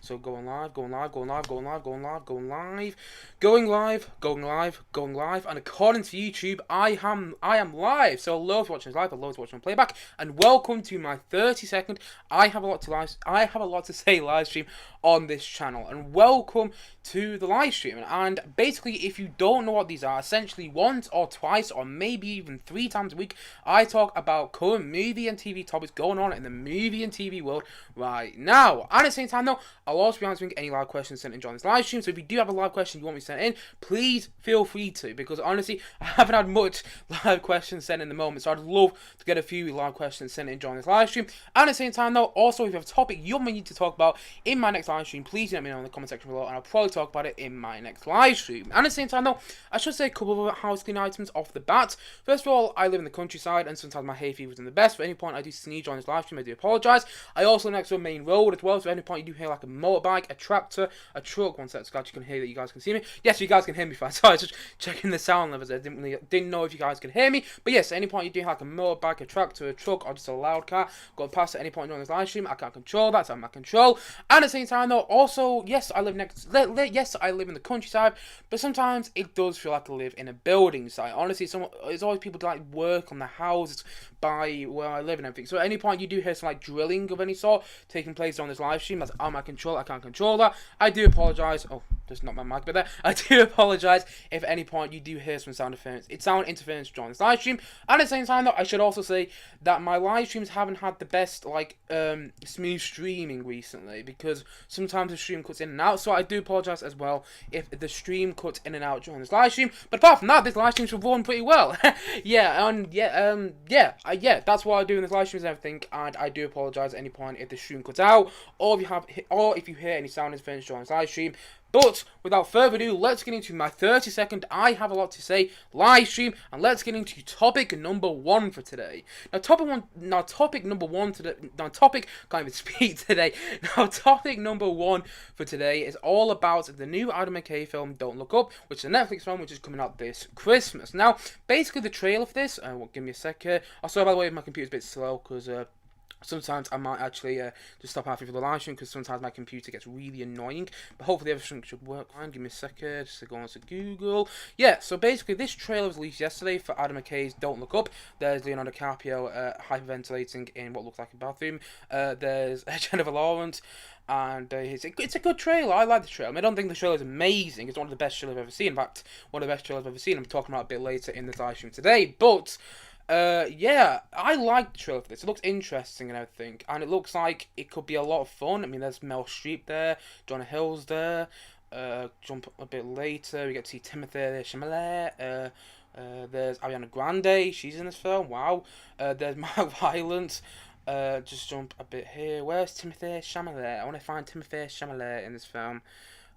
So going live, going live, going live, going live, going live, going live, going live, going live, going live. And according to YouTube, I am live. So hello to watching this live, hello to watching on playback, and welcome to my 30-second. I have a lot to say live stream on this channel, and welcome to the live stream. And basically, if you don't know what these are, essentially once or twice or maybe even 3 times a week, I talk about current movie and TV topics going on in the movie and TV world right now. And at the same time though, I'll also be answering any live questions sent in during this live stream. So if you do have a live question you want me to send in, please feel free to, because honestly I haven't had much live questions sent in the moment, so I'd love to get a few live questions sent in during this live stream. And at the same time though, also if you have a topic you want me to talk about in my next live stream, please let me know in the comment section below, and I'll probably talk about it in my next live stream. And at the same time though, I should say a couple of house cleaning items off the bat. First of all, I live in the countryside and sometimes my hay fever isn't the best. For any point I do sneeze on this live stream, I do apologise. I also live next to a main road as well, so at any point you do hear like a motorbike, a tractor, a truck. One sec, so glad you can hear that you guys can see me. Yes, you guys can hear me fine. Sorry, I was just checking the sound levels. I didn't know if you guys can hear me. But yes, at any point you do hear like a motorbike, a tractor, a truck, or just a loud car going past at any point during this live stream, I can't control that, it's out of my control. And at the same time though, also, yes, I live in the countryside, but sometimes it does feel like I live in a building site. Honestly, there's always people that like work on the houses by where I live and everything. So at any point you do hear some like drilling of any sort taking place on this live stream, that's out of my control. I can't control that. I do apologise. Oh, there's not my mic, but there. I do apologise if at any point you do hear some sound interference during this live stream. And at the same time though, I should also say that my live streams haven't had the best like smooth streaming recently, because sometimes the stream cuts in and out. So I do apologise as well if the stream cuts in and out during this live stream. But apart from that, this live stream should run pretty well. Yeah, that's what I do in this live streams and everything. And I do apologise at any point if the stream cuts out, or if you hear any sound interference during this live stream. But without further ado, let's get into my 30-second I have a lot to say live stream, and let's get into topic number 1 for today. Topic number 1 for today is all about the new Adam McKay film, Don't Look Up, which is a Netflix film which is coming out this Christmas. Now, basically the trailer for this, give me a sec here. Oh, sorry by the way, my computer's a bit slow, because sometimes I might actually just stop halfway for the live stream, because sometimes my computer gets really annoying. But hopefully everything should work fine. Give me a second just to go on to Google. Yeah, so basically this trailer was released yesterday for Adam McKay's Don't Look Up. There's Leonardo DiCaprio hyperventilating in what looks like a bathroom. There's Jennifer Lawrence. And it's a good trailer. I like the trailer. I don't think the trailer is amazing. It's one of the best trailers I've ever seen. In fact, one of the best trailers I've ever seen. I'm talking about it a bit later in the live stream today. But yeah, I like the trailer for this. It looks interesting and everything, and it looks like it could be a lot of fun. I mean, there's Mel Streep there, Jonah Hill's there. Jump a bit later, we get to see Timothée Chalamet. There's Ariana Grande, she's in this film. Wow. There's Mark Rylance. Just jump a bit here. Where's Timothée Chalamet? I want to find Timothée Chalamet in this film.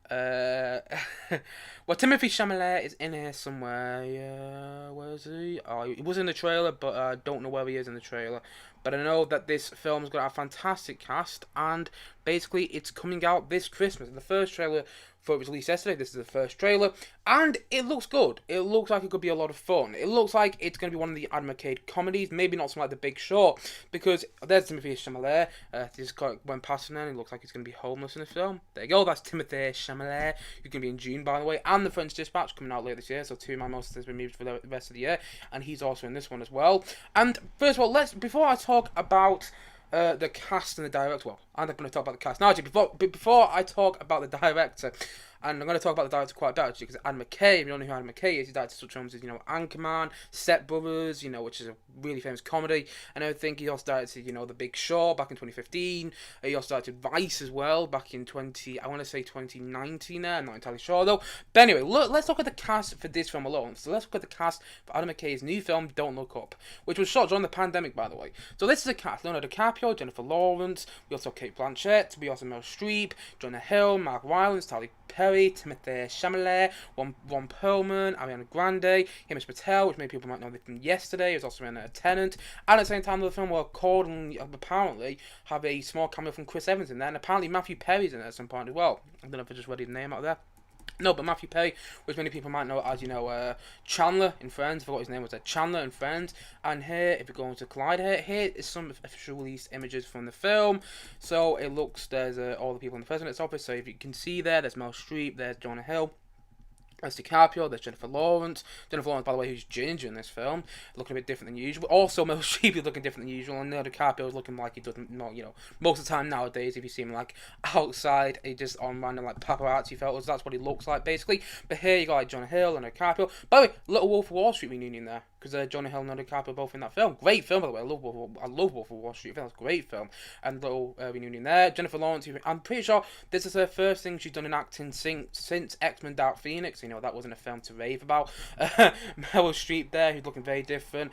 Well, Timothée Chalamet is in here somewhere. Yeah, where is he? Oh, he was in the trailer, but I don't know where he is in the trailer. But I know that this film's got a fantastic cast, and basically it's coming out this Christmas. The first trailer for it was released yesterday. This is the first trailer, and it looks good. It looks like it could be a lot of fun. It looks like it's going to be one of the Adam McKay comedies, maybe not something like The Big Short, because there's Timothée Chalamet. He just went past him there, and it looks like he's going to be homeless in the film. There you go, that's Timothée Chalamet, who's going to be in June, by the way, and The French Dispatch coming out later this year, so 2 of my most has been moved for the rest of the year, and he's also in this one as well. And first of all, before I talk about the cast and the director, well, I'm not going to talk about the cast now, actually, before I talk about the director, and I'm going to talk about the director quite a bit, actually, because Adam McKay, if you don't know who Adam McKay is, he directed such films as, Anchorman, Step Brothers, which is a really famous comedy, and everything. He also directed, The Big Short back in 2015. He also directed Vice as well back in 2019 there, I'm not entirely sure though. But anyway, let's look at the cast for this film alone. So let's look at the cast for Adam McKay's new film, Don't Look Up, which was shot during the pandemic, by the way. So this is a cast: Leonardo DiCaprio, Jennifer Lawrence, we also have Kate Blanchett, we also have Meryl Streep, Jonah Hill, Mark Rylance, Tyler Perry, Timothée Chalamet, Ron Perlman, Ariana Grande, Hamish Patel, which many people might know from yesterday. He was also in a Tenant. And at the same time, the film will apparently have a small cameo from Chris Evans in there, and apparently Matthew Perry's in there at some point as well. I don't know if I just read his name out there. No, but Matthew Perry, which many people might know as, Chandler in Friends. I forgot his name was Chandler in Friends. And here, if we go into Collide, here is some official release images from the film. So it looks, there's all the people in the president's office. So if you can see there's Meryl Streep, there's Jonah Hill. There's DiCaprio, there's Jennifer Lawrence. Jennifer Lawrence, by the way, who's ginger in this film, looking a bit different than usual. Also, Meryl Streep is looking different than usual, and DiCaprio is looking like he doesn't know, most of the time nowadays, if you see him like outside, he just on random like paparazzi photos, that's what he looks like basically. But here you got like Jonah Hill and DiCaprio. By the way, Little Wolf of Wall Street reunion there, because Jonah Hill and DiCaprio are both in that film. Great film, by the way. I love Wolf of Wall Street. I think that's a great film. And little reunion there. Jennifer Lawrence, I'm pretty sure this is her first thing she's done in acting since X-Men Dark Phoenix. That wasn't a film to rave about. Meryl Streep there, who's looking very different.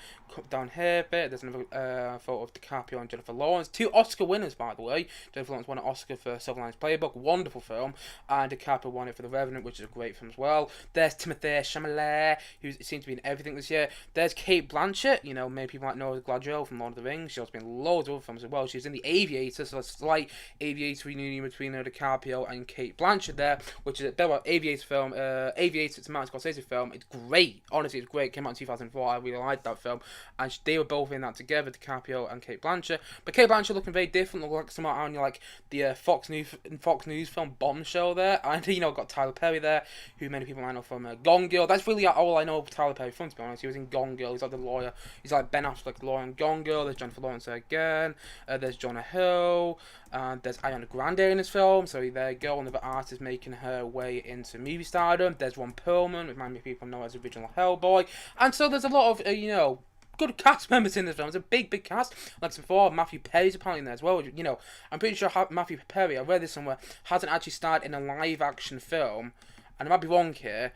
Down here a bit, there's another photo of DiCaprio and Jennifer Lawrence. 2 Oscar winners, by the way. Jennifer Lawrence won an Oscar for Silver Linings Playbook, wonderful film. And DiCaprio won it for The Revenant, which is a great film as well. There's Timothée Chalamet, who seems to be in everything this year. There's Cate Blanchett, many people might know as Galadriel from Lord of the Rings. She's also been in loads of other films as well. She's in The Aviator, so a slight Aviator reunion between DiCaprio and Cate Blanchett there, which is a bit of an Aviator film. Aviator, it's a Martin Scorsese film. It's great. Honestly, it's great. It came out in 2004. I really liked that film. And they were both in that together, DiCaprio and Cate Blanchett. But Cate Blanchett looking very different, look like someone on like the Fox News film Bombshell there. And got Tyler Perry there, who many people might know from Gone Girl. That's really all I know of Tyler Perry from, to be honest. He was in Gone Girl. He's like the lawyer. He's like Ben Affleck's lawyer in Gone Girl. There's Jennifer Lawrence there again. There's Jonah Hill. And there's Ariana Grande in this film. So there you go, another artist making her way into movie stardom. There's Ron Perlman, which many people know as original Hellboy. And so there's a lot of, good cast members in this film. It's a big cast. Like I said before, Matthew Perry's apparently in there as well. I'm pretty sure Matthew Perry, I read this somewhere, hasn't actually starred in a live-action film. And I might be wrong here,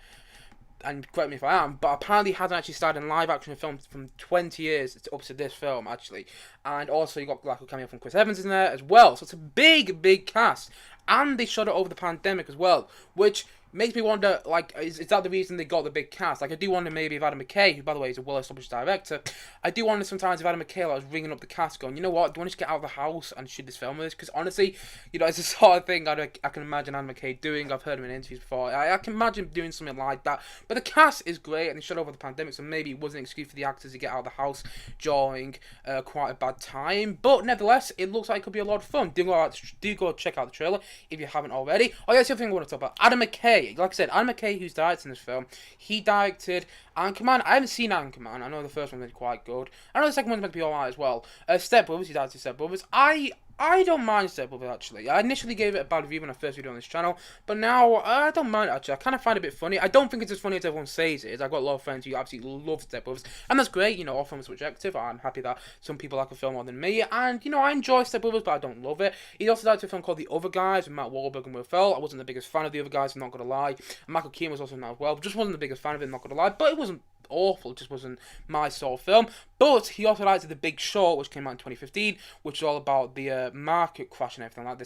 and correct me if I am, but apparently hasn't actually starred in live-action film from 20 years up to this film, actually. And also, you got like a cameo from Chris Evans in there as well. So it's a big cast. And they shot it over the pandemic as well, which makes me wonder, like, is that the reason they got the big cast? Like, I do wonder maybe if Adam McKay, who, by the way, is a well-established director, I do wonder sometimes if Adam McKay was ringing up the cast going, you know what, do you want to just get out of the house and shoot this film with us? Because, honestly, it's the sort of thing I can imagine Adam McKay doing. I've heard him in interviews before. I can imagine doing something like that. But the cast is great, and they shot over the pandemic, so maybe it wasn't an excuse for the actors to get out of the house during quite a bad time. But, nevertheless, it looks like it could be a lot of fun. Do go check out the trailer if you haven't already. Oh, yeah, that's the other thing I want to talk about. Adam McKay. Like I said, Adam McKay, who's directing this film, he directed Anchorman. I haven't seen Anchorman. I know the first one was quite good. I know the second one's meant to be alright as well. Step Brothers, he directed Step Brothers. I don't mind Step Brothers, actually. I initially gave it a bad review when I first video on this channel, but now I don't mind it, actually. I kind of find it a bit funny. I don't think it's as funny as everyone says it is. I've got a lot of friends who absolutely love Step Brothers, and that's great. All films are subjective. I'm happy that some people like a film more than me, and, I enjoy Step Brothers, but I don't love it. He also directed a film called The Other Guys with Matt Wahlberg and Will Ferrell. I wasn't the biggest fan of The Other Guys, I'm not going to lie. And Michael Keaton was also in that as well. Just wasn't the biggest fan of it, I'm not going to lie, but it wasn't awful, it just wasn't my sort of film. But he also directed The Big Short, which came out in 2015, which is all about the market crash and everything, like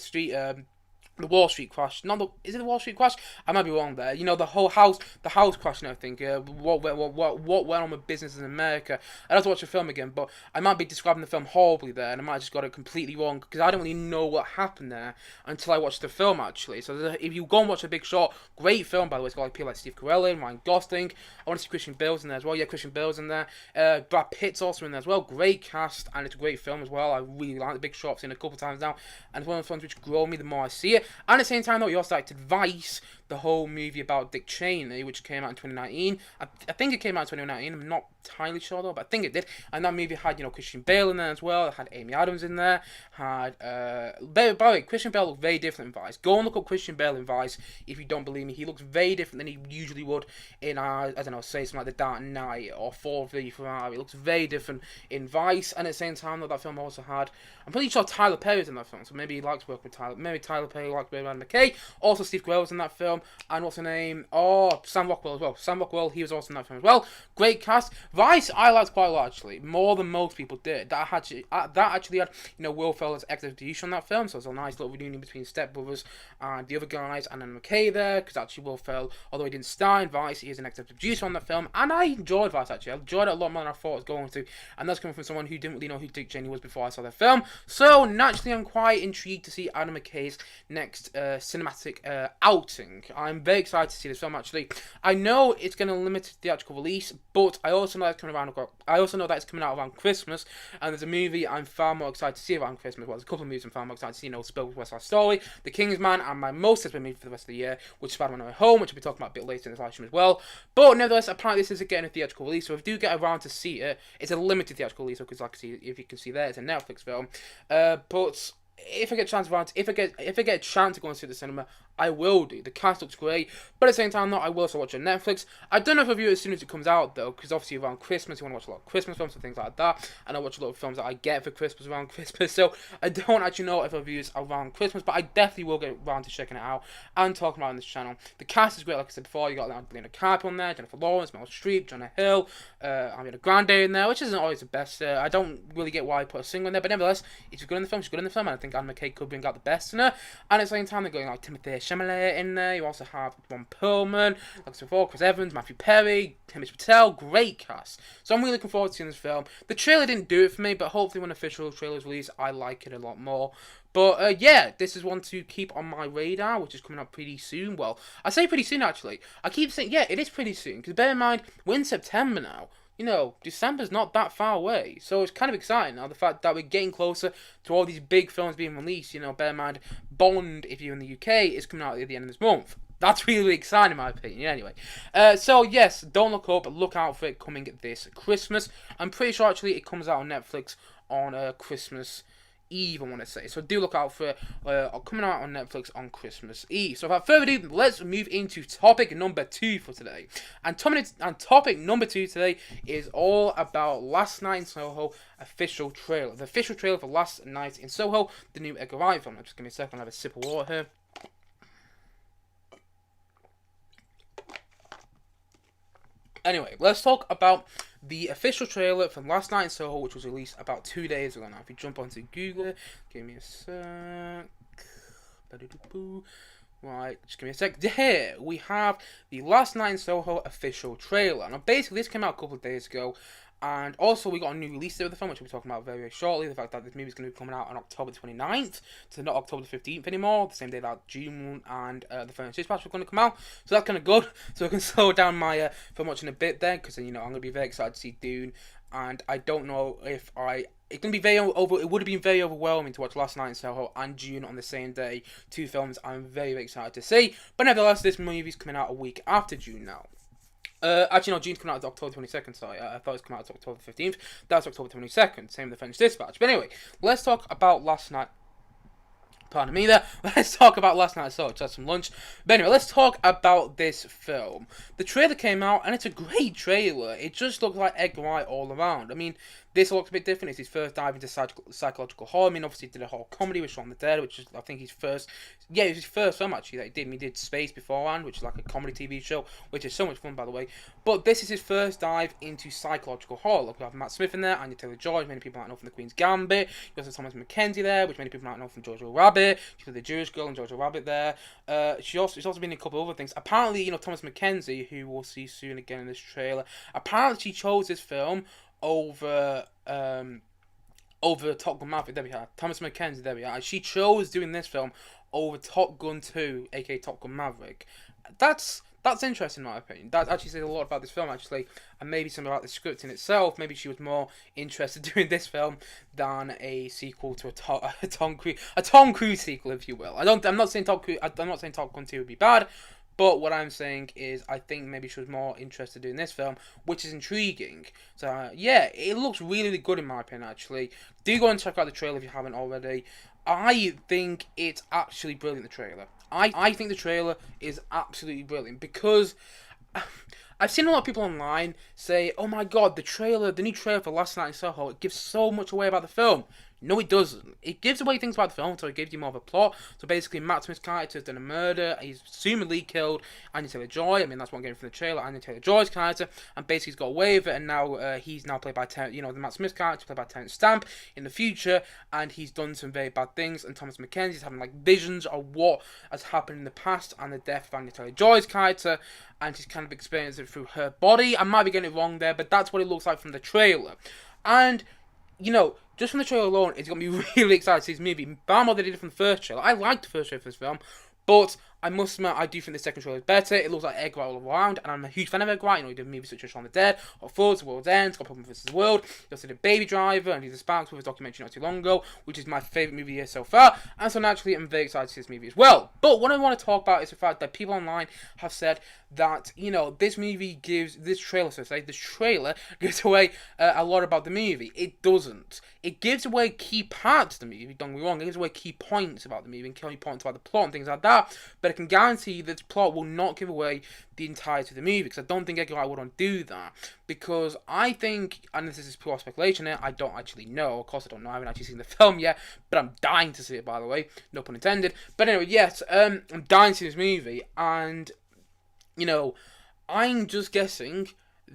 the Wall Street crash. Is it the Wall Street crash? I might be wrong there. The whole house crash and everything. What went on with business in America. I'd have to watch the film again, but I might be describing the film horribly there, and I might have just got it completely wrong, because I don't really know what happened there until I watched the film, actually. So if you go and watch The Big Short, great film, by the way. It's got like people like Steve Carell in, Ryan Gosling. I want to see Christian Bale's in there as well. Yeah, Christian Bale's in there. Brad Pitt's also in there as well. Great cast, and it's a great film as well. I really like The Big Short. I've seen it a couple of times now, and it's one of the films which grow me the more I see it. And at the same time, though, he also directed Vice, the whole movie about Dick Cheney, which came out in 2019. I think it came out in 2019. I'm not entirely sure, though, but I think it did. And that movie had, Christian Bale in there as well. It had Amy Adams in there. By the way, Christian Bale looked very different in Vice. Go and look up Christian Bale in Vice if you don't believe me. He looks very different than he usually would in, I don't know, say something like The Dark Knight or Ford v Ferrari. It looks very different in Vice. And at the same time, though, that film also had, I'm pretty sure Tyler Perry was in that film, so maybe he likes working with Tyler. Maybe Tyler Perry likes working with Adam McKay. Also, Steve Carell was in that film. And what's her name? Oh, Sam Rockwell as well. Sam Rockwell, he was also in that film as well. Great cast. Vice, I liked quite a lot, actually. More than most people did. That actually had, Will Ferrell's executive producer on that film. So it's a nice little reunion between Step Brothers and the other guys and then McKay there. Because actually, Will Ferrell, although he didn't star in Vice, he is an executive producer on that film. And I enjoyed Vice, actually. I enjoyed it a lot more than I thought I was going to. And that's coming from someone who didn't really know who Dick Cheney was before I saw the film. So, naturally, I'm quite intrigued to see Adam McKay's next cinematic outing. I'm very excited to see this film. Actually, I know it's going to limit theatrical release, but I also know it's coming around. I also know that it's coming out around Christmas, and there's a movie I'm far more excited to see around Christmas. Well, there's a couple of movies I'm far more excited to see. Spielberg's West Side Story, The Kingsman, and my most anticipated movie for the rest of the year, which is Spider-Man No Way Home, which we'll be talking about a bit later in this live stream as well. But nevertheless, apparently this isn't getting a theatrical release, so if we do get around to see it, it's a limited theatrical release, because like if you can see there, it's a Netflix film. But if I get a chance if I get a chance to go and see the cinema, I will do. The cast looks great, but at the same time, I will also watch it on Netflix. I don't know if I'll view it as soon as it comes out though, because obviously around Christmas you want to watch a lot of Christmas films and things like that, and I watch a lot of films that I get for Christmas around Christmas. So I don't actually know if I'll view it around Christmas, but I definitely will get around to checking it out and talking about it on this channel. The cast is great, like I said before. You got Leonardo DiCaprio on there, Jennifer Lawrence, Meryl Streep, Jonah Hill, Ariana Grande in there, which isn't always the best. I don't really get why I put a singer in there, but nevertheless, she's good in the film. She's good in the film, and I think McKay could bring out the best in her. And at the same time, they're going like Timothée Chalamet in there. You also have Ron Perlman, like I said before, Chris Evans, Matthew Perry, Himesh Patel. Great cast. So I'm really looking forward to seeing this film. The trailer didn't do it for me, but hopefully when the official trailer is released, I like it a lot more. But yeah, this is one to keep on my radar, which is coming up pretty soon. Well, I say pretty soon actually. I keep saying, yeah, it is pretty soon, because bear in mind, we're in September now. December's not that far away, so it's kind of exciting now, the fact that we're getting closer to all these big films being released. Bear in mind, Bond, if you're in the UK, is coming out at the end of this month. That's really exciting in my opinion, anyway. So yes, don't look up, look out for it coming this Christmas. I'm pretty sure actually it comes out on Netflix on Christmas Eve, I want to say. So do look out for it coming out on Netflix on Christmas Eve. So without further ado, let's move into topic number 2 for today. And topic number 2 today is all about Last Night in Soho official trailer. The official trailer for Last Night in Soho, the new Edgar Wright film. Just give me a second, I'll have a sip of water here. Anyway, let's talk about the official trailer from Last Night in Soho, which was released about 2 days ago now. If you jump onto Google, give me a sec. Right, just give me a sec. Here we have the Last Night in Soho official trailer. Now, basically, this came out a couple of days ago. And also, we got a new release date of the film, which we'll be talking about very, very shortly. The fact that this movie is going to be coming out on October 29th, so not October 15th anymore, the same day that June and the French Dispatch were going to come out. So that's kind of good. So I can slow down my film watching a bit there, because I'm going to be very excited to see Dune. And I don't know if it's going to be it would have been very overwhelming to watch Last Night in Soho and Dune on the same day. Two films I'm very, very excited to see. But nevertheless, this movie's coming out a week after Dune now. Actually, no, June's coming out October 22nd, sorry. I thought it was coming out October 15th. That's October 22nd, same with the French Dispatch. But anyway, let's talk about Last Night. Pardon me there. Let's talk about Last Night I Saw. Just had some lunch. But anyway, let's talk about this film. The trailer came out, and it's a great trailer. It just looks like Edgar Wright all around. I mean, this looks a bit different. It's his first dive into psychological horror. I mean, obviously he did a horror comedy with Shaun the Dead, which is, I think, his first... Yeah, it was his first film, actually, that he did. He did Space beforehand, which is like a comedy TV show, which is so much fun, by the way. But this is his first dive into psychological horror. Look, we have Matt Smith in there, Anya Taylor-Joy, many people might know from The Queen's Gambit. You also have Thomas McKenzie there, which many people might know from Jojo Rabbit. She's got the Jewish girl in Jojo Rabbit there. She's also been in a couple of other things. Apparently, Thomas McKenzie, who we'll see soon again in this trailer, apparently she chose this film over Top Gun Maverick. There we are. Thomas McKenzie, there we are. She chose doing this film over Top Gun 2, aka Top Gun Maverick. That's interesting in my opinion. That actually says a lot about this film, actually, and maybe something about the script in itself. Maybe she was more interested in doing this film than a sequel to a Tom Cruise sequel, if you will. I'm not saying Top Gun 2 would be bad, but what I'm saying is I think maybe she was more interested in this film, which is intriguing. So yeah, it looks really, really good in my opinion, actually. Do go and check out the trailer if you haven't already. I think it's actually brilliant, the trailer. I think the trailer is absolutely brilliant, because I've seen a lot of people online say, oh my god, the new trailer for Last Night in Soho, it gives so much away about the film. No, it doesn't. It gives away things about the film, so it gives you more of a plot. So basically, Matt Smith's character has done a murder. He's assumedly killed Anya Taylor-Joy. I mean, that's what I'm getting from the trailer. Anya Taylor-Joy's character, and basically he's got away with it, and now he's now played by the Matt Smith character played by Terrence Stamp in the future, and he's done some very bad things. And Thomas McKenzie's having like visions of what has happened in the past and the death of Anya Taylor-Joy's character, and he's kind of experienced it through her body. I might be getting it wrong there, but that's what it looks like from the trailer. And just from the trailer alone, it's going to be really exciting to see this movie. Far more than they did from the first trailer. I liked the first trailer for this film, But I must admit, I do think the second trailer is better. It looks like Edgar Wright all around, and I'm a huge fan of Edgar Wright. You know, he did movies such as Shaun of the Dead, Hot Fuzz, World's End, Scott Pilgrim vs. the World. He also did Baby Driver, and he's a Sparks with his documentary not too long ago, which is my favourite movie here so far. And so naturally, I'm very excited to see this movie as well. But what I want to talk about is the fact that people online have said that, you know, this trailer gives away a lot about the movie. It doesn't. It gives away key parts of the movie, don't get me wrong. It gives away key points about the movie and key points about the plot and things like that. But I can guarantee that the plot will not give away the entirety of the movie, because I don't think Edgar Wright would want to do that. Because I think, and this is pure speculation here, I don't actually know. Of course I don't know. I haven't actually seen the film yet, but I'm dying to see it, by the way. No pun intended. But anyway, yes, I'm dying to see this movie, and, you know, I'm just guessing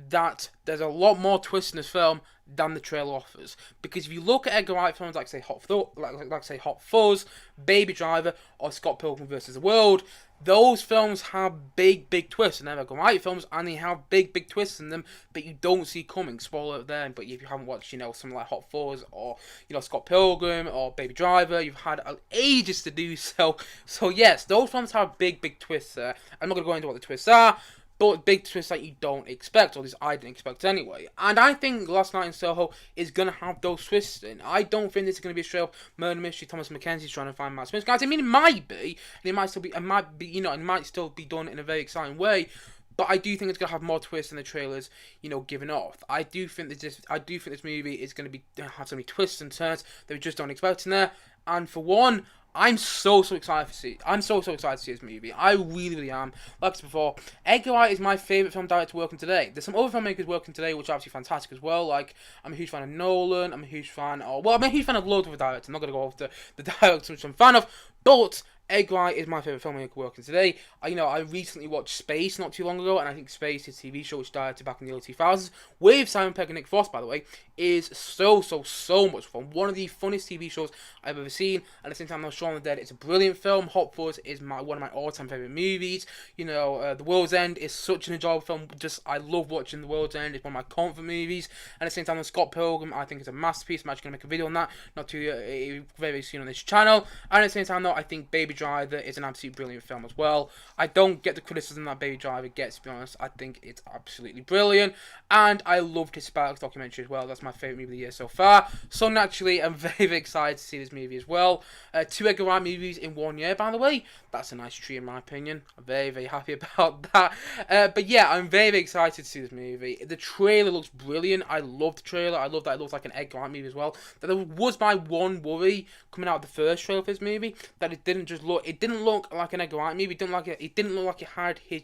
that there's a lot more twists in this film than the trailer offers. Because if you look at Edgar Wright films like say Hot Fuzz, Baby Driver, or Scott Pilgrim vs. the World, those films have big twists, and they're Edgar Wright films, and they have big twists in them that you don't see coming. Spoiler there, but if you haven't watched, you know, something like Hot Fuzz or, you know, Scott Pilgrim or Baby Driver, you've had ages to do so. So yes, those films have big twists there. I'm not gonna go into what the twists are, but big twists that you don't expect, or at least I didn't expect anyway. And I think Last Night in Soho is going to have those twists in. I don't think this is going to be a straight up murder mystery. Thomas Mackenzie's trying to find Matt Smith. Guys, I mean, it might be, and it might still be, you know, it might still be done in a very exciting way. But I do think it's going to have more twists than the trailers, you know, giving off. I do think this movie is going to have so many twists and turns that we just don't expect in there. And for one, I'm so excited to see. I'm so excited to see this movie. I really am. Like I said before, Edgar Wright is my favourite film director working today. There's some other filmmakers working today which are absolutely fantastic as well. Like, I'm a huge fan of Nolan. I'm a huge fan of loads of the directors. I'm not going to go off the directors which I'm a fan of, but Edgar Wright is my favourite filmmaker working today. I recently watched Space not too long ago, and I think Space, his TV show which directed back in the early 2000s, with Simon Pegg and Nick Frost, by the way, is so much fun. One of the funniest TV shows I've ever seen. At the same time, Shaun of the Dead, it's a brilliant film. Hot Fuzz is one of my all-time favourite movies. The World's End is such an enjoyable film. I love watching The World's End. It's one of my comfort movies. At the same time, Scott Pilgrim, I think, is a masterpiece. I'm actually going to make a video on that, not too very soon on this channel. And at the same time, though, I think Baby Driver is an absolutely brilliant film as well. I don't get the criticism that Baby Driver gets, to be honest. I think it's absolutely brilliant. And I loved his Sparks documentary as well. That's my favourite movie of the year so far. So naturally, I'm very excited to see this movie as well. 2 Edgar Wright movies in 1 year, by the way. That's a nice treat in my opinion. I'm very happy about that. But yeah, I'm very excited to see this movie. The trailer looks brilliant. I love the trailer. I love that it looks like an Edgar Wright movie as well. That was my one worry coming out of the first trailer for this movie, that it didn't look like an Edgar Wright movie. It didn't look like it had his,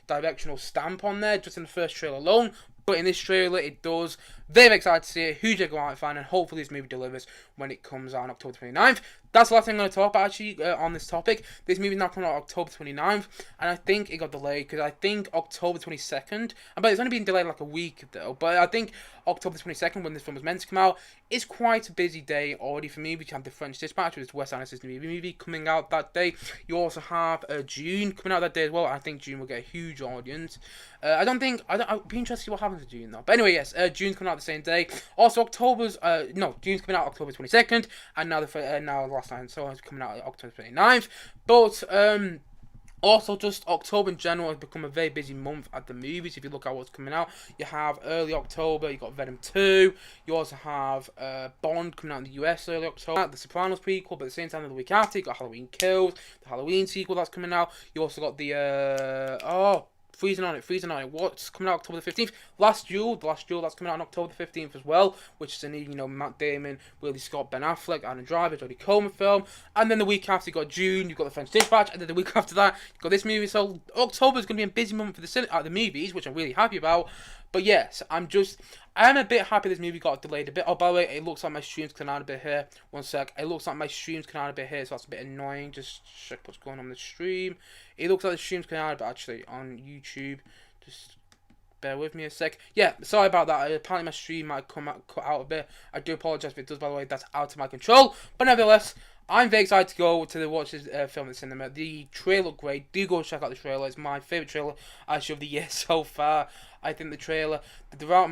directional stamp on there just in the first trailer alone. But in this trailer, it does. Very excited to see it. Huge Edgar Wright fan, and hopefully this movie delivers when it comes out on October 29th. That's the last thing I'm going to talk about, actually, on this topic. This movie is now coming out October 29th, and I think it got delayed, because I think October 22nd, but it's only been delayed like a week, though, but I think October 22nd, when this film was meant to come out, is quite a busy day already for me. We have The French Dispatch, which is Wes Anderson's movie coming out that day. You also have June coming out that day as well. I think June will get a huge audience. I'd be interested to see what happens to June, though. But anyway, yes, June's coming out the same day. Also, June's coming out October 22nd, and now Last Night, so it's coming out October 29th. But also, just October in general has become a very busy month at the movies. If you look at what's coming out, you have early October, you got Venom 2. You also have Bond coming out in the US early October. The Sopranos prequel, but at the same time, the week after, you got Halloween Kills, the Halloween sequel that's coming out. You also got the freezing on it. What's coming out October the 15th? The Last Duel that's coming out on October the 15th as well, which is a new, Matt Damon, Ridley Scott, Ben Affleck, Adam Driver, Jodie Comer film. And then the week after, you got June, you've got The French Dispatch, and then the week after that, you've got this movie. So October is going to be a busy month for the movies, which I'm really happy about. But yes, I am a bit happy this movie got delayed a bit. Oh, by the way, it looks like my stream's coming out a bit here. One sec. It looks like my stream's coming out a bit here, so that's a bit annoying. Just check what's going on the stream. It looks like the stream's coming out a bit, actually, on YouTube. Just bear with me a sec. Yeah, sorry about that. Apparently my stream might cut out a bit. I do apologise if it does, by the way. That's out of my control. But nevertheless, I'm very excited to go to watch this film in the cinema. The trailer looked great. Do go check out the trailer. It's my favourite trailer actually of the year so far. I think the trailer did the right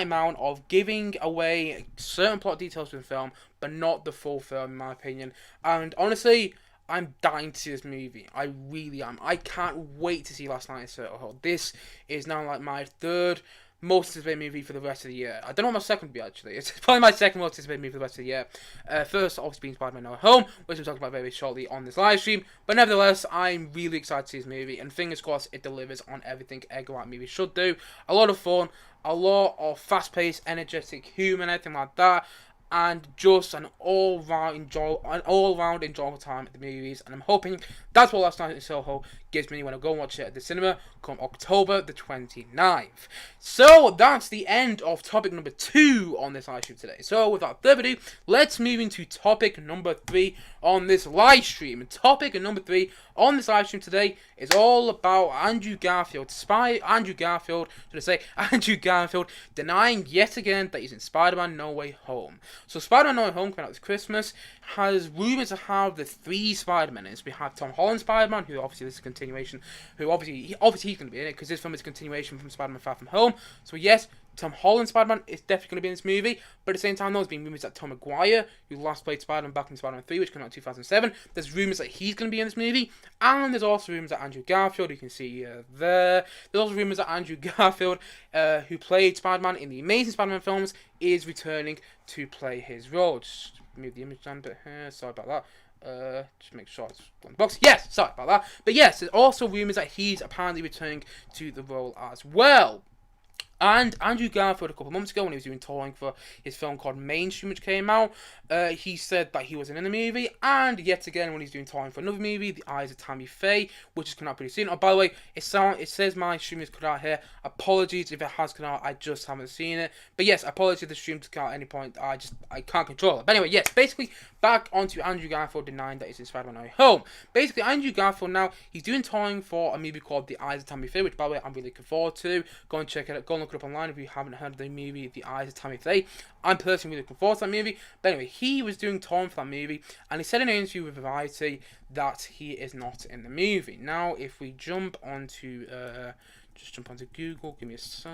amount of giving away certain plot details to the film, but not the full film, in my opinion. And honestly, I'm dying to see this movie. I really am. I can't wait to see Last Night in Soho. This is now like my third most anticipated movie for the rest of the year. I don't know what my second would be, actually. It's probably my second most anticipated movie for the rest of the year. First, obviously, being Spider-Man No Way Home, which we'll talk about very shortly on this live stream. But nevertheless, I'm really excited to see this movie, and fingers crossed it delivers on everything Edgar Wright movie should do. A lot of fun, a lot of fast-paced, energetic humor, and everything like that. And just an all-round enjoyable time at the movies. And I'm hoping that's what Last Night in Soho gives me when I go and watch it at the cinema come October the 29th. So that's the end of topic number 2 on this live stream today. So without further ado, let's move into topic number 3 on this live stream. And topic number 3 on this live stream today is all about Andrew Garfield denying yet again that he's in Spider-Man No Way Home. So Spider-Man No Way Home coming out this Christmas has rumours to have the 3 Spider-Men in it. We have Tom Holland Spider-Man, who obviously this is a continuation, who obviously he's going to be in it because this film is a continuation from Spider-Man Far From Home. So yes, Tom Holland Spider-Man is definitely going to be in this movie, but at the same time, there's been rumours that Tom Maguire, who last played Spider-Man back in Spider-Man 3, which came out in 2007, there's rumours that he's going to be in this movie, and there's also rumours that Andrew Garfield, you can see there, there's also rumours that Andrew Garfield, who played Spider-Man in the Amazing Spider-Man films, is returning to play his role. Just move the image down a bit here, sorry about that. Just make sure it's on the box. Yes, sorry about that. But yes, there's also rumours that he's apparently returning to the role as well. And Andrew Garfield, a couple of months ago, when he was doing touring for his film called Mainstream, which came out, he said that he wasn't in the movie. And yet again, when he's doing touring for another movie, The Eyes of Tammy Faye, which is coming out pretty soon. Oh, by the way, it says my stream is cut out here. Apologies if it has cut out. I just haven't seen it. But yes, apologies if the stream cut out at any point. I can't control it. But anyway, yes, basically, back onto Andrew Garfield denying that he's in Spider-Man No Way Home. Basically, Andrew Garfield now, he's doing touring for a movie called The Eyes of Tammy Faye, which, by the way, I'm really looking forward to. Go and check it out. Go and look it up online if you haven't heard of the movie The Eyes of Tammy Faye. I'm personally really looking forward to that movie. But anyway, he was doing touring for that movie, and he said in an interview with Variety that he is not in the movie. Now, if we jump onto, just jump onto Google, give me a sec.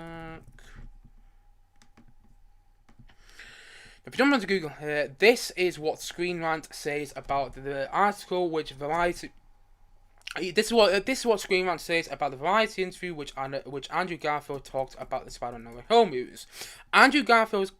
If you jump onto Google here, this is what Screen Rant says about the article which Variety. This is what Screen Rant says about the Variety interview which Andrew Garfield talked about the Spider-Man No Way Home news. Andrew Garfield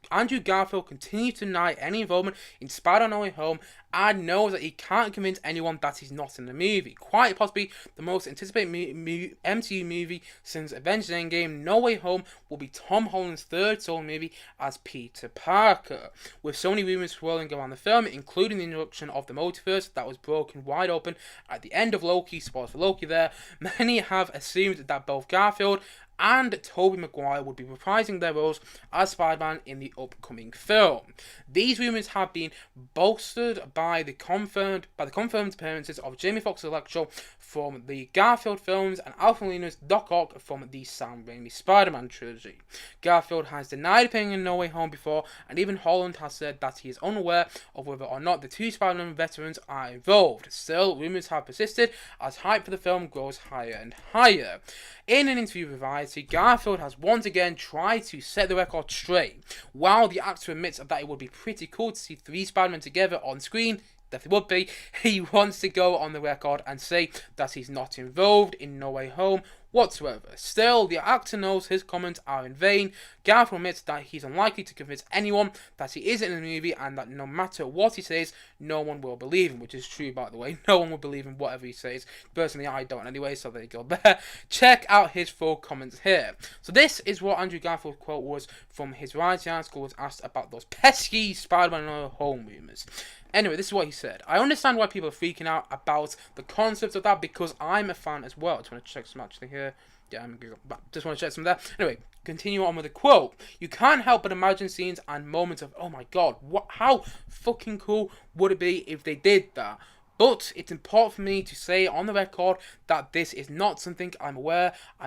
continues to deny any involvement in Spider-Man No Way Home and knows that he can't convince anyone that he's not in the movie. Quite possibly the most anticipated MCU movie since Avengers Endgame, No Way Home will be Tom Holland's third solo movie as Peter Parker. With so many rumours swirling around the film, including the introduction of the multiverse that was broken wide open at the end of Loki, spoilers for Loki there, many have assumed that both Garfield and Tobey Maguire would be reprising their roles as Spider-Man in the upcoming film. These rumours have been bolstered by the confirmed appearances of Jamie Foxx's Electro from the Garfield films and Alfred Molina's Doc Ock from the Sam Raimi Spider-Man trilogy. Garfield has denied appearing in No Way Home before, and even Holland has said that he is unaware of whether or not the 2 Spider-Man veterans are involved. Still, rumours have persisted as hype for the film grows higher and higher. In an interview with Variety, Garfield has once again tried to set the record straight. While the actor admits that it would be pretty cool to see 3 Spider-Men together on screen, definitely would be, he wants to go on the record and say that he's not involved in No Way Home whatsoever. Still, the actor knows his comments are in vain. Garfield admits that he's unlikely to convince anyone that he is in the movie and that no matter what he says, no one will believe him, which is true, by the way. No one will believe him whatever he says. Personally, I don't anyway, so there you go there. Check out his full comments here. So this is what Andrew Garfield's quote was from his Variety article, was asked about those pesky Spider-Man No Way Home rumours. Anyway, this is what he said. I understand why people are freaking out about the concept of that because I'm a fan as well. I just want to check some actually here. Yeah, I'm Google. Just want to check some of that. Anyway, continue on with the quote. You can't help but imagine scenes and moments of, oh my god, how fucking cool would it be if they did that? But it's important for me to say on the record that this is not something I'm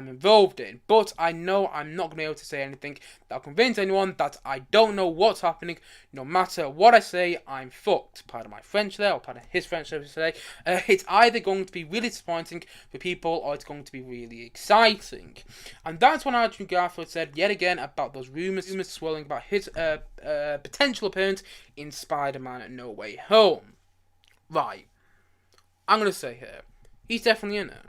involved in. But I know I'm not going to be able to say anything that'll convince anyone that I don't know what's happening. No matter what I say, I'm fucked. Pardon my French there, or pardon his French there today. It's either going to be really disappointing for people or it's going to be really exciting. And that's what Andrew Garfield said yet again about those rumours swirling about his potential appearance in Spider-Man No Way Home. Right. I'm going to say here, he's definitely in it.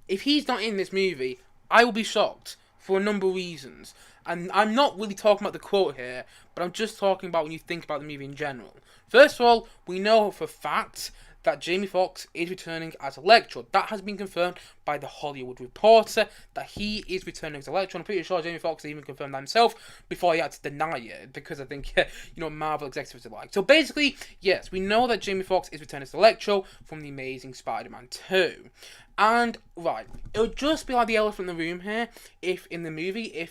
If he's not in this movie, I will be shocked for a number of reasons. And I'm not really talking about the quote here, but I'm just talking about when you think about the movie in general. First of all, we know for a fact that Jamie Foxx is returning as Electro. That has been confirmed by The Hollywood Reporter, that he is returning as Electro. I'm pretty sure Jamie Foxx even confirmed that himself before he had to deny it, because I think, Marvel executives are like. So basically, yes, we know that Jamie Foxx is returning as Electro from The Amazing Spider-Man 2. And, right, it would just be like the elephant in the room here, if in the movie,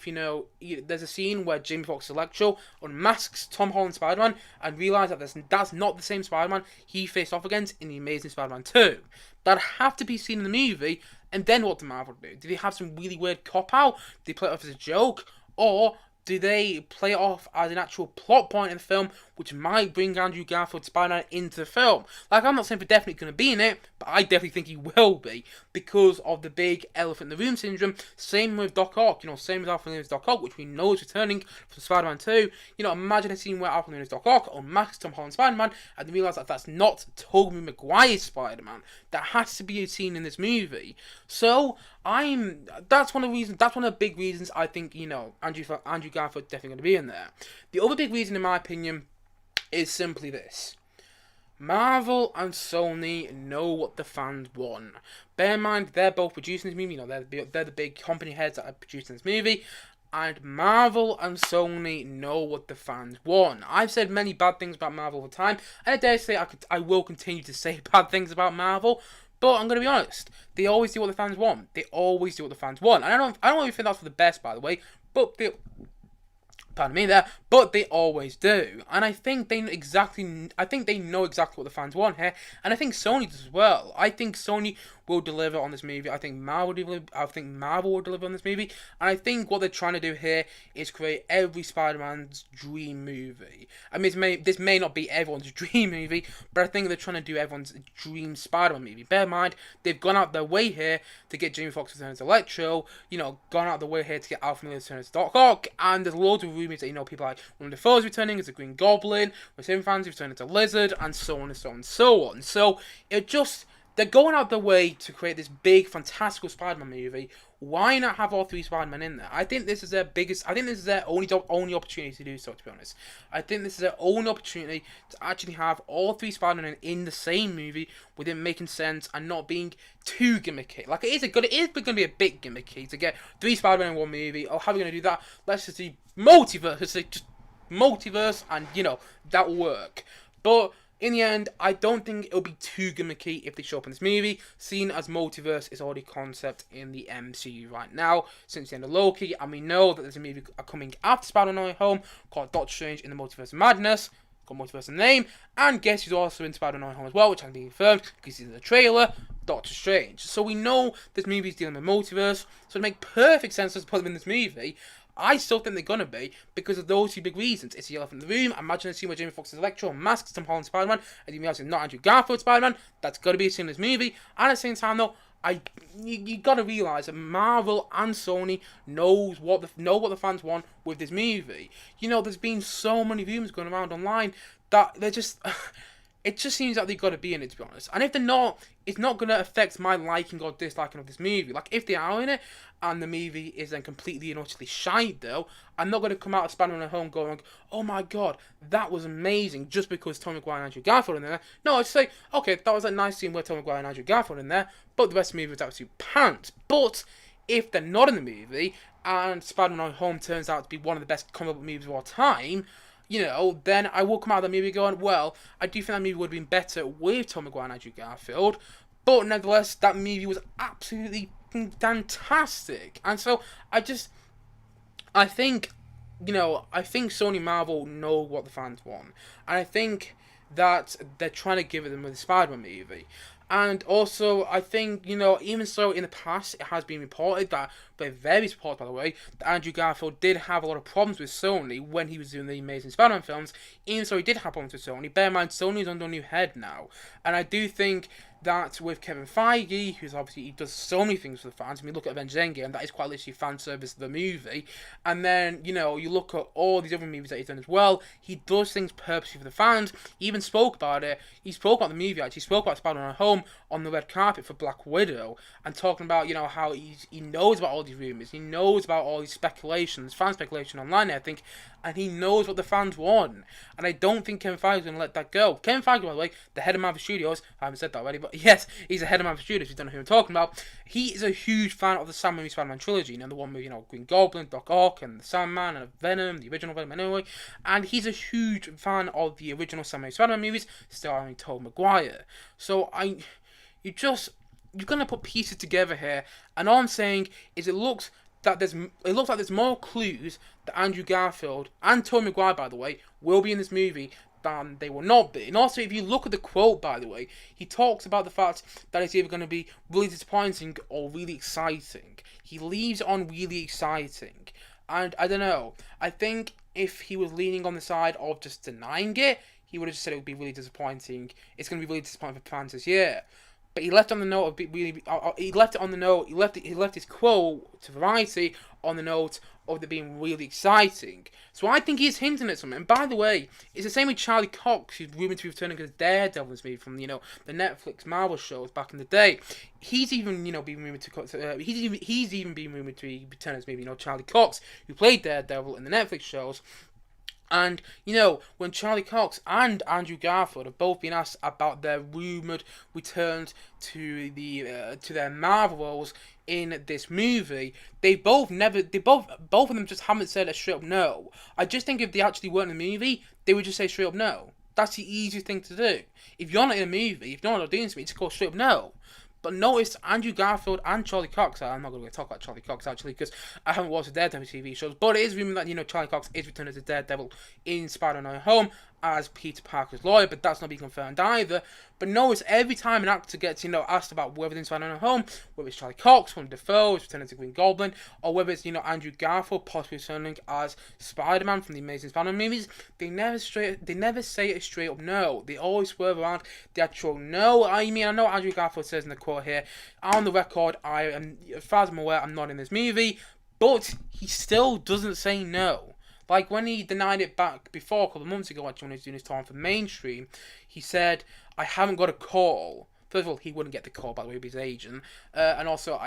there's a scene where Jamie Foxx Electro unmasks Tom Holland's Spider-Man and realises that that's not the same Spider-Man he faced off against in The Amazing Spider-Man 2. That'd have to be seen in the movie, and then what did Marvel do? Did they have some really weird cop-out? Did they play it off as a joke? Or do they play it off as an actual plot point in the film, which might bring Andrew Garfield Spider-Man into the film? Like, I'm not saying for definitely going to be in it, but I definitely think he will be, because of the big elephant in the room syndrome. Same with Doc Ock, same with Alfred Leo's Doc Ock, which we know is returning from Spider-Man 2. Imagine a scene where Alfred Leo's Doc Ock unmasks Tom Holland's Spider-Man, and they realise that that's not Tobey Maguire's Spider-Man. That has to be a scene in this movie. So, that's one of the big reasons I think, Andrew Garfield definitely going to be in there. The other big reason, in my opinion, is simply this. Marvel and Sony know what the fans want. Bear in mind, they're both producing this movie. They're the big company heads that are producing this movie. And Marvel and Sony know what the fans want. I've said many bad things about Marvel over time, and I dare say I will continue to say bad things about Marvel. But I'm going to be honest, they always do what the fans want. They always do what the fans want. And I don't really think that's for the best, by the way. But but they always do. And I think they know exactly what the fans want here. And I think Sony does as well. I think Sony will deliver on this movie. I think Marvel will deliver on this movie. And I think what they're trying to do here is create every Spider-Man's dream movie. I mean, this may not be everyone's dream movie, but I think they're trying to do everyone's dream Spider-Man movie. Bear in mind, they've gone out their way here to get Jamie Foxx to turn as Electro, gone out their way here to get Alfred Miller to turn as Doc Ock, and there's loads of rumours that, people like Willem Dafoe's returning as a Green Goblin, with some fans returning as a Lizard, and so on and so on and so on. So, they're going out their way to create this big, fantastical Spider-Man movie. Why not have all three Spider-Men in there? I think this is their only opportunity to do so, to be honest. I think this is their only opportunity to actually have all three Spider-Men in the same movie, with it making sense and not being too gimmicky. Like, it is going to be a bit gimmicky to get three Spider-Men in one movie. Oh, how are we going to do that? Let's just do multiverse. Let's say just multiverse, and, that will work. But in the end, I don't think it'll be too gimmicky if they show up in this movie, seeing as multiverse is already concept in the MCU right now, since the end of Loki, and we know that there's a movie coming after Spider-Man No Way Home called Doctor Strange in the Multiverse of Madness, got multiverse in the name, and guess who's also in Spider-Man No Way Home as well, which hasn't been confirmed, because he's in the trailer, Doctor Strange. So we know this movie is dealing with multiverse, so it makes perfect sense to put them in this movie. I still think they're gonna be, because of those two big reasons. It's the elephant in the room. Imagine a scene where Jamie Foxx is Electro, masks Tom Holland Spider-Man, and you realize it's not Andrew Garfield Spider-Man. That's gotta be a scene in this movie. And at the same time, though, you gotta realize that Marvel and Sony know what the fans want with this movie. There's been so many rumors going around online that they're just. It just seems like they've got to be in it, to be honest. And if they're not, it's not going to affect my liking or disliking of this movie. Like, if they are in it, and the movie is then completely and utterly shite, though, I'm not going to come out of Spider-Man at Home going, oh my god, that was amazing, just because Tobey Maguire and Andrew Garfield in there. No, I'd say, okay, that was a nice scene where Tobey Maguire and Andrew Garfield in there, but the rest of the movie was absolute pants. But if they're not in the movie, and Spider-Man at Home turns out to be one of the best comic book movies of all time, then I will come out of that movie going, well, I do think that movie would have been better with Tobey Maguire and Andrew Garfield, but nevertheless, that movie was absolutely fantastic. And so, I think Sony and Marvel know what the fans want, and I think that they're trying to give it them with the Spider-Man movie. And also, I think, even so, in the past, it has been reported that, by various reports, by the way, that Andrew Garfield did have a lot of problems with Sony when he was doing the Amazing Spider-Man films. Even so, he did have problems with Sony. Bear in mind, Sony's under a new head now. And I do think that with Kevin Feige, who's obviously, he does so many things for the fans. I mean, look at Avengers Endgame, that is quite literally fan service of the movie. And then, you know, you look at all these other movies that he's done as well. He does things purposely for the fans. He even spoke about it. He spoke about the movie, actually. He spoke about Spider-Man Home on the red carpet for Black Widow, and talking about, you know, how he knows about all these rumors. He knows about all these speculations, fan speculation online, I think, and he knows what the fans want. And I don't think Kevin Feige is going to let that go. Kevin Feige, by the way, the head of Marvel Studios, I haven't said that already, but yes, he's the head of Marvel Studios, if you don't know who I'm talking about. He is a huge fan of the Sam Raimi Spider-Man trilogy, you know, the one with, you know, Green Goblin, Doc Ock, and the Sandman, and Venom, the original Venom anyway. And he's a huge fan of the original Sam Raimi Spider-Man movies, starring Tobey Maguire. So you're going to put pieces together here, and all I'm saying is it looks like there's more clues that Andrew Garfield and Tobey Maguire, by the way, will be in this movie than they will not be. And also, if you look at the quote, by the way, he talks about the fact that it's either going to be really disappointing or really exciting. He leaves it on really exciting. And I don't know, I think if he was leaning on the side of just denying it, he would have just said it would be really disappointing. It's going to be really disappointing for fans this year. But he left on the note of really. He left it on the note. He left his quote to Variety on the note of it being really exciting. So I think he's hinting at something. And by the way, it's the same with Charlie Cox, who's rumored to be returning as Daredevil in this movie from, you know, the Netflix Marvel shows back in the day. He's even, you know, been rumored to he's even been rumored to be returning as maybe, you know, Charlie Cox, who played Daredevil in the Netflix shows. And, you know, when Charlie Cox and Andrew Garfield have both been asked about their rumoured returns to their Marvel roles in this movie, both of them just haven't said a straight up no. I just think if they actually weren't in the movie, they would just say straight up no. That's the easiest thing to do. If you're not in a movie, if you're not doing something, just call straight up no. But notice Andrew Garfield and Charlie Cox, I'm not going to talk about Charlie Cox actually because I haven't watched the Daredevil TV shows, but it is rumored that, you know, Charlie Cox is returning as a Daredevil in Spider-Man Home as Peter Parker's lawyer, but that's not being confirmed either. But notice every time an actor gets, you know, asked about whether it's Spider-Man Home, whether it's Charlie Cox, Willem Dafoe is returning as Green Goblin, or whether it's, you know, Andrew Garfield possibly returning as Spider-Man from the Amazing Spider-Man movies, they never say a straight up no. They always swerve around the actual no. I mean, I know Andrew Garfield says in the quote here, on the record, as far as I'm aware, I'm not in this movie, but he still doesn't say no. Like when he denied it back before, a couple of months ago, actually, when he was doing his time for mainstream, he said, I haven't got a call. First of all, he wouldn't get the call, by the way, with his agent. And also,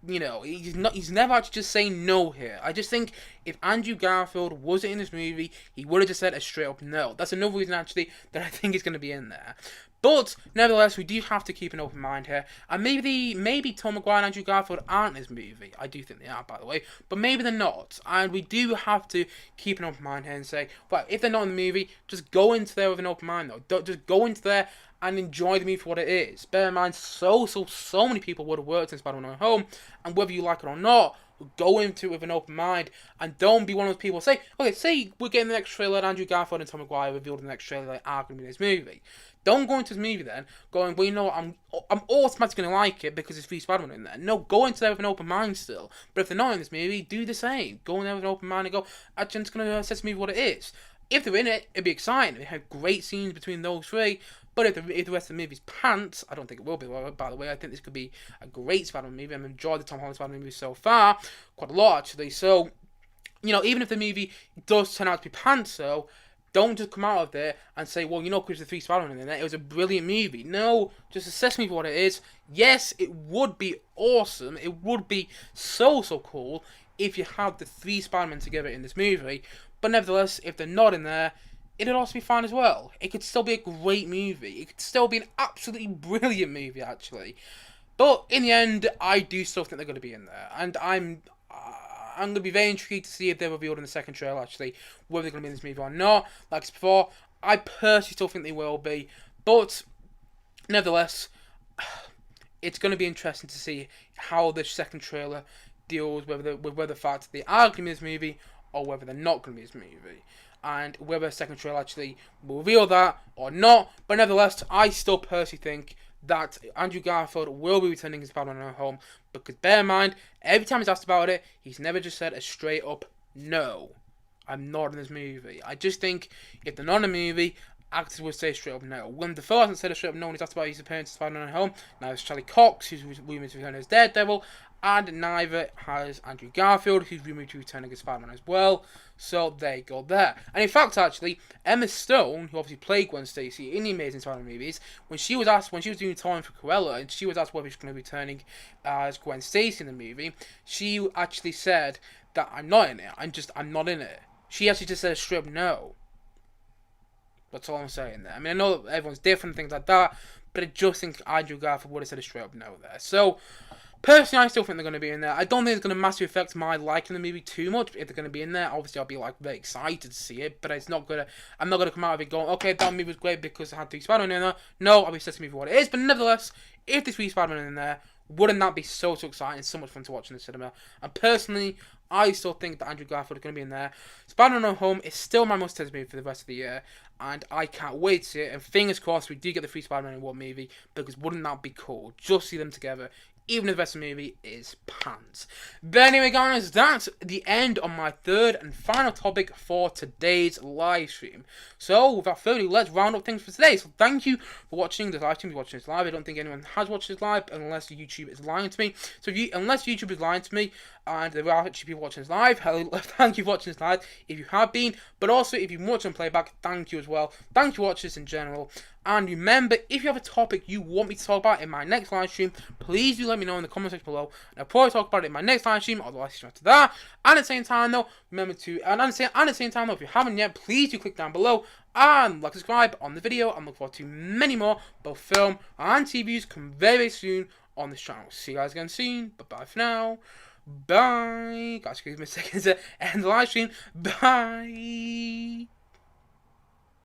he's never actually just saying no here. I just think if Andrew Garfield wasn't in this movie, he would have just said a straight up no. That's another reason, actually, that I think he's going to be in there. But, nevertheless, we do have to keep an open mind here. And maybe Tom Maguire and Andrew Garfield aren't in this movie. I do think they are, by the way. But maybe they're not. And we do have to keep an open mind here and say, well, if they're not in the movie, just go into there with an open mind, though. Don't just go into there and enjoy the movie for what it is. Bear in mind, so many people would have worked in Spider-Man No Way Home. And whether you like it or not, go into it with an open mind and don't be one of those people say we're getting the next trailer and Andrew Garfield and Tom Maguire revealed in the next trailer they are going to be in this movie. Don't go into this movie then going, well, you know what, I'm automatically going to like it because it's three Spider-Man in there. No, go into there with an open mind still. But if they're not in this movie, do the same. Go in there with an open mind and go, actually, I'm just going to set this movie what it is. If they're in it, it'd be exciting. They have great scenes between those three. But if the rest of the movie's pants, I don't think it will be, by the way. I think this could be a great Spider-Man movie. I've enjoyed the Tom Holland Spider-Man movie so far. Quite a lot, actually. So, you know, even if the movie does turn out to be pants, though, don't just come out of there and say, well, you know, because the three Spider-Man in there, it was a brilliant movie. No, just assess me for what it is. Yes, it would be awesome. It would be so cool if you had the three Spider-Man together in this movie. But nevertheless, if they're not in there, it'd also be fine as well. It could still be a great movie. It could still be an absolutely brilliant movie, actually. But in the end, I do still think they're going to be in there. And I'm going to be very intrigued to see if they're revealed in the second trailer, actually, whether they're going to be in this movie or not. Like I said before, I personally still think they will be. But, nevertheless, it's going to be interesting to see how the second trailer deals with the fact that they are going to be in this movie or whether they're not going to be in this movie. And whether the second trailer actually will reveal that or not. But nevertheless, I still personally think that Andrew Garfield will be returning his Spider-Man No Home. Because bear in mind, every time he's asked about it, he's never just said a straight up no. I'm not in this movie. I just think if they're not in a movie actors would say straight up no. Willem Dafoe hasn't said a straight up no when he's asked about his appearance in Spider-Man Home. Now it's Charlie Cox, who's rumored to return as Daredevil, and neither has Andrew Garfield, who's rumored to return as Spider-Man as well. So there you go there. And in fact, actually, Emma Stone, who obviously played Gwen Stacy in the Amazing Spider-Man movies, when she was doing time for Cruella, and she was asked whether she's going to be returning as Gwen Stacy in the movie, she actually said that I'm not in it. I'm not in it. She actually just said a straight up no. That's all I'm saying there. I mean, I know that everyone's different, things like that, but I just think Andrew Garfield would have said a straight up no there. So, personally, I still think they're going to be in there. I don't think it's going to massively affect my liking the movie too much. If they're going to be in there, obviously I'll be like very excited to see it, but I'm not going to come out of it going, okay, that movie was great because I had to Spider-Man in there. No, I'll be set to movie for what it is, but nevertheless, if there's 3 Spider-Man in there, wouldn't that be so exciting, so much fun to watch in the cinema? And personally, I still think that Andrew Garfield is going to be in there. Spider-Man No Home is still my must-have movie for the rest of the year, and I can't wait to see it. And fingers crossed we do get the 3 Spider-Man in one movie, because wouldn't that be cool? Just see them together, even if the rest of the movie is pants. But anyway, guys, that's the end of my third and final topic for today's live stream. So, without further ado, let's round up things for today. So, thank you for watching this live stream. If you're watching this live, I don't think anyone has watched this live unless YouTube is lying to me. So, unless YouTube is lying to me, and there are actually people watching this live, thank you for watching this live if you have been. But also, if you've watched on playback, thank you as well. Thank you for watching this in general. And remember, if you have a topic you want me to talk about in my next live stream, please do let me know in the comment section below. And I'll probably talk about it in my next live stream or the live stream after that. And at the same time though, remember to, if you haven't yet, please do click down below and like, subscribe on the video. I'm looking forward to many more, both film and TV views, come very, very soon on this channel. See you guys again soon. Bye-bye for now. Bye. Guys, give me a second to end the live stream. Bye.